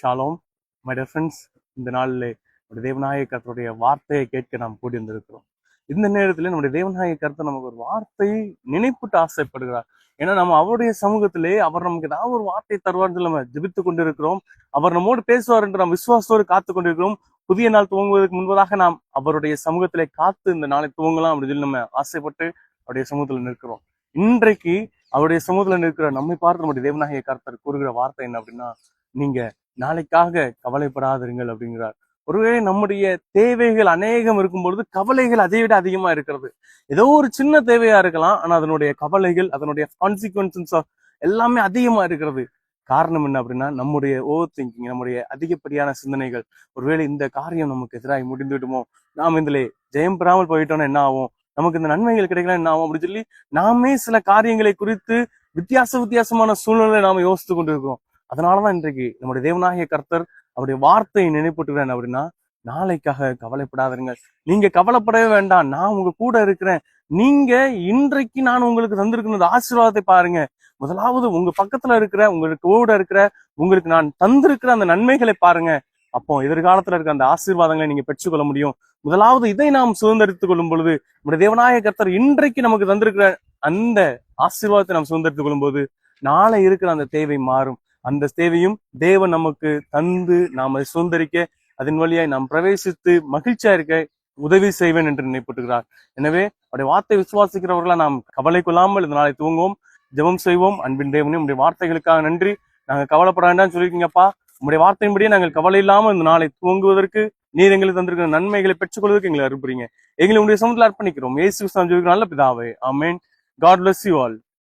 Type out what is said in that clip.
Shalom my dear friends. இந்த நாளில் நம்முடைய தேவநாயக கர்த்தருடைய வார்த்தையை கேட்க நாம் கூடியிருந்திருக்கிறோம். இந்த நேரத்தில் நம்முடைய தேவநாயக கர்த்தர் நமக்கு ஒரு வார்த்தையை நினைப்புட்டு ஆசைப்படுகிறார். ஏன்னா நம்ம அவருடைய சமூகத்திலே அவர் நமக்கு ஏதாவது ஒரு வார்த்தை தருவார் என்று நம்ம ஜெபித்து கொண்டிருக்கிறோம். அவர் நம்மோடு பேசுவார் என்று நாம் விசுவாசத்தோடு காத்து கொண்டிருக்கிறோம். புதிய நாள் துவங்குவதற்கு முன்பதாக நாம் அவருடைய சமூகத்திலே காத்து இந்த நாளை துவங்கலாம் அப்படின்னு சொல்லி நம்ம ஆசைப்பட்டு அவருடைய சமூகத்தில் நிற்கிறோம். இன்றைக்கு அவருடைய சமூகத்தில் நிற்கிற நம்மை பார்த்து நம்முடைய தேவநாயக கர்த்தர் கூறுகிற வார்த்தை என்ன அப்படின்னா, நீங்க நாளைக்காக கவலைப்படாதிருங்கள் அப்படிங்கிறார். ஒருவேளை நம்முடைய தேவைகள் அநேகம் இருக்கும் பொழுது கவலைகள் அதை விட அதிகமா இருக்கிறது. ஏதோ ஒரு சின்ன தேவையா இருக்கலாம், ஆனா அதனுடைய கவலைகள், அதனுடைய கான்சிக்வன்சஸ் எல்லாமே அதிகமா இருக்கிறது. காரணம் என்ன அப்படின்னா, நம்முடைய ஓவர் திங்கிங், நம்முடைய அதிகப்படியான சிந்தனைகள். ஒருவேளை இந்த காரியம் நமக்கு எதிராக முடிந்துவிடுமோ, நாம் இதுல ஜெயம் பெறாமல் போயிட்டோம்னா என்ன ஆகும், நமக்கு இந்த நன்மைகள் கிடைக்கலாம் என்ன ஆகும் அப்படின்னு சொல்லி நாமே சில காரியங்களை குறித்து வித்தியாசமான சூழ்நிலை நாம யோசித்து கொண்டிருக்கிறோம். அதனாலதான் இன்றைக்கு நம்முடைய தேவநாயக கர்த்தர் அவருடைய வார்த்தையை நினைப்பட்டுக்கிறேன் அப்படின்னா, நாளைக்காக கவலைப்படாதீங்க, நீங்க கவலைப்படவே வேண்டாம், நான் உங்க கூட இருக்கிறேன். நீங்க இன்றைக்கு நான் உங்களுக்கு தந்திருக்கிற ஆசீர்வாதத்தை பாருங்க. முதலாவது உங்க பக்கத்துல இருக்கிற, உங்களுக்கு கூட இருக்கிற, உங்களுக்கு நான் தந்திருக்கிற அந்த நன்மைகளை பாருங்க. அப்போ எதிர்காலத்துல இருக்க அந்த ஆசீர்வாதங்களை நீங்க பெற்றுக்கொள்ள முடியும். முதலாவது இதை நாம் சுதந்திரித்துக் கொள்ளும் பொழுது, நம்முடைய தேவநாயக கர்த்தர் இன்றைக்கு நமக்கு தந்திருக்கிற அந்த ஆசீர்வாதத்தை நாம் சுதந்திரித்துக் கொள்ளும் போது, நாளை இருக்கிற அந்த தேவை மாறும். அந்த தேவையும் தேவன் நமக்கு தந்து நாம் அதை சுதந்திரிக்க, அதன் வழியாய் நாம் பிரவேசித்து மகிழ்ச்சியா இருக்க உதவி செய்வேன் என்று நினைப்பட்டுகிறார். எனவே அவருடைய வார்த்தை விசுவாசிக்கிறவர்களா நாம் கவலை கொள்ளாமல் இந்த நாளை துவங்குவோம், ஜெபம் செய்வோம். அன்பின் தேவனே, உங்களுடைய வார்த்தைகளுக்காக நன்றி. நாங்க கவலைப்பட வேண்டாம்னு சொல்லியிருக்கீங்கப்பா. உங்களுடைய வார்த்தையின்படியே நாங்கள் கவலை இல்லாமல் இந்த நாளை துவங்குவதற்கு, நீர் எங்களுக்கு தந்திருக்கிற நன்மைகளை பெற்றுக்கொள்வதற்கு எங்களை அனுப்புறீங்க. எங்களை உங்களுடைய சமூகத்தில் அர்ப்பணிக்கிறோம். இயேசு கிறிஸ்துவின் நல்ல பிதாவே, ஆமென். God bless you all.